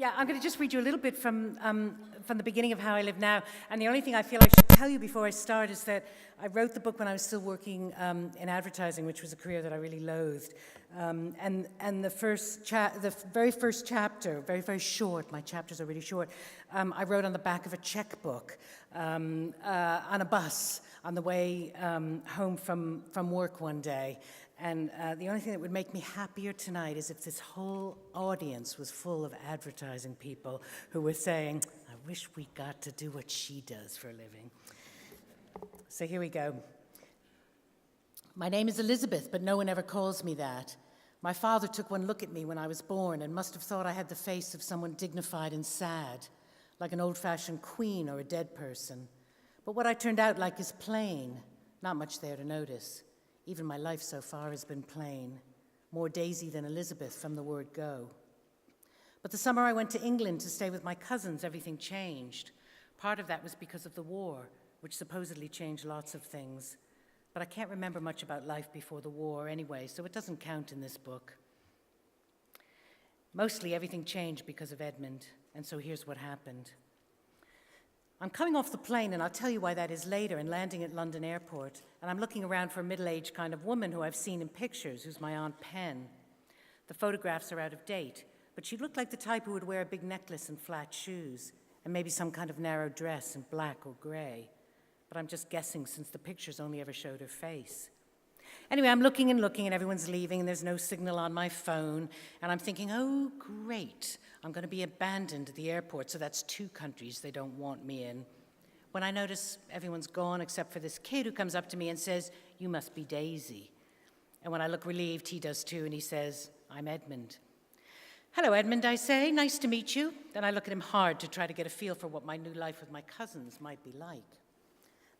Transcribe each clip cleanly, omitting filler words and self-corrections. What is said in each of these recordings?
Yeah, I'm going to just read you a little bit from the beginning of How I Live Now. And the only thing I feel I should tell you before I start is that I wrote the book when I was still working in advertising, which was a career that I really loathed. And the very first chapter, very, very short, my chapters are really short, I wrote on the back of a checkbook on a bus on the way home from work one day. And the only thing that would make me happier tonight is if this whole audience was full of advertising people who were saying, I wish we got to do what she does for a living. So here we go. My name is Elizabeth, but no one ever calls me that. My father took one look at me when I was born and must have thought I had the face of someone dignified and sad, like an old-fashioned queen or a dead person. But what I turned out like is plain, not much there to notice. Even my life so far has been plain, more Daisy than Elizabeth from the word go. But the summer I went to England to stay with my cousins, everything changed. Part of that was because of the war, which supposedly changed lots of things. But I can't remember much about life before the war anyway, so it doesn't count in this book. Mostly everything changed because of Edmund, and so here's what happened. I'm coming off the plane, and I'll tell you why that is later, and landing at London Airport. And I'm looking around for a middle-aged kind of woman who I've seen in pictures, who's my Aunt Pen. The photographs are out of date, but she looked like the type who would wear a big necklace and flat shoes, and maybe some kind of narrow dress in black or gray. But I'm just guessing since the pictures only ever showed her face. Anyway, I'm looking, and everyone's leaving, and there's no signal on my phone. And I'm thinking, oh, great. I'm going to be abandoned at the airport, so that's 2 countries they don't want me in. When I notice everyone's gone except for this kid who comes up to me and says, you must be Daisy. And when I look relieved, he does too, and he says, I'm Edmund. Hello, Edmund, I say. Nice to meet you. Then I look at him hard to try to get a feel for what my new life with my cousins might be like.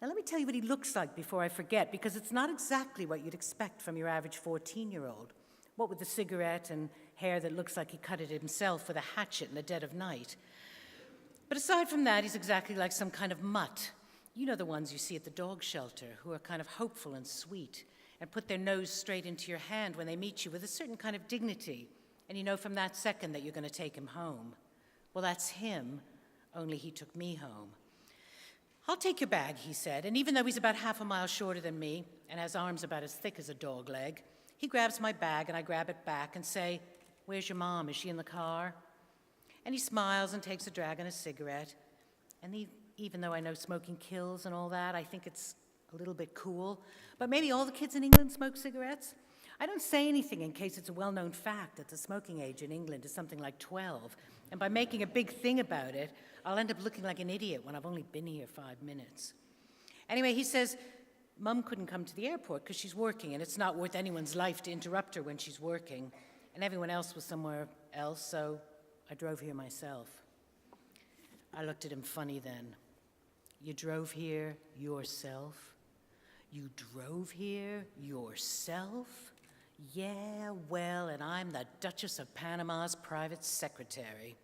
Now, let me tell you what he looks like before I forget, because it's not exactly what you'd expect from your average 14-year-old. What with the cigarette and hair that looks like he cut it himself with a hatchet in the dead of night. But aside from that, he's exactly like some kind of mutt. You know the ones you see at the dog shelter, who are kind of hopeful and sweet, and put their nose straight into your hand when they meet you with a certain kind of dignity, and you know from that second that you're going to take him home. Well, that's him, only he took me home. I'll take your bag, he said, and even though he's about half a mile shorter than me and has arms about as thick as a dog leg, he grabs my bag and I grab it back and say, where's your mom? Is she in the car? And he smiles and takes a drag on his cigarette. And even though I know smoking kills and all that, I think it's a little bit cool. But maybe all the kids in England smoke cigarettes? I don't say anything in case it's a well-known fact that the smoking age in England is something like 12. And by making a big thing about it, I'll end up looking like an idiot when I've only been here 5 minutes. Anyway, he says, Mum couldn't come to the airport because she's working, and it's not worth anyone's life to interrupt her when she's working. And everyone else was somewhere else, so I drove here myself. I looked at him funny then. You drove here yourself? You drove here yourself? Yeah, well, and I'm the Duchess of Panama's private secretary.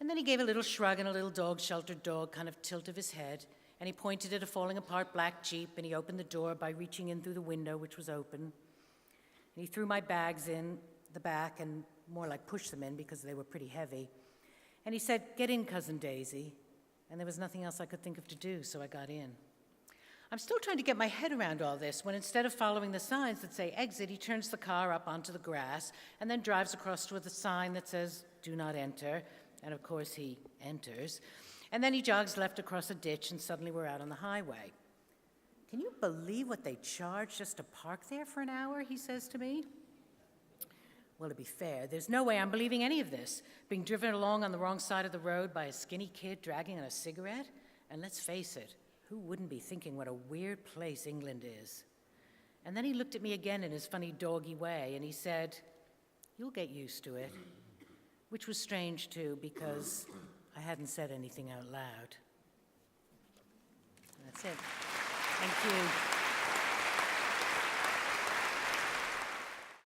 And then he gave a little shrug and a little dog-sheltered dog kind of tilt of his head, and he pointed at a falling-apart black Jeep, and he opened the door by reaching in through the window, which was open. And he threw my bags in the back, and more like pushed them in because they were pretty heavy. And he said, get in, Cousin Daisy. And there was nothing else I could think of to do, so I got in. I'm still trying to get my head around all this when instead of following the signs that say exit, he turns the car up onto the grass and then drives across to a sign that says do not enter. And of course he enters. And then he jogs left across a ditch and suddenly we're out on the highway. Can you believe what they charge just to park there for an hour, he says to me. Well, to be fair, there's no way I'm believing any of this, being driven along on the wrong side of the road by a skinny kid dragging on a cigarette. And let's face it, who wouldn't be thinking what a weird place England is? And then he looked at me again in his funny doggy way, and he said, you'll get used to it. Which was strange, too, because I hadn't said anything out loud. That's it. Thank you.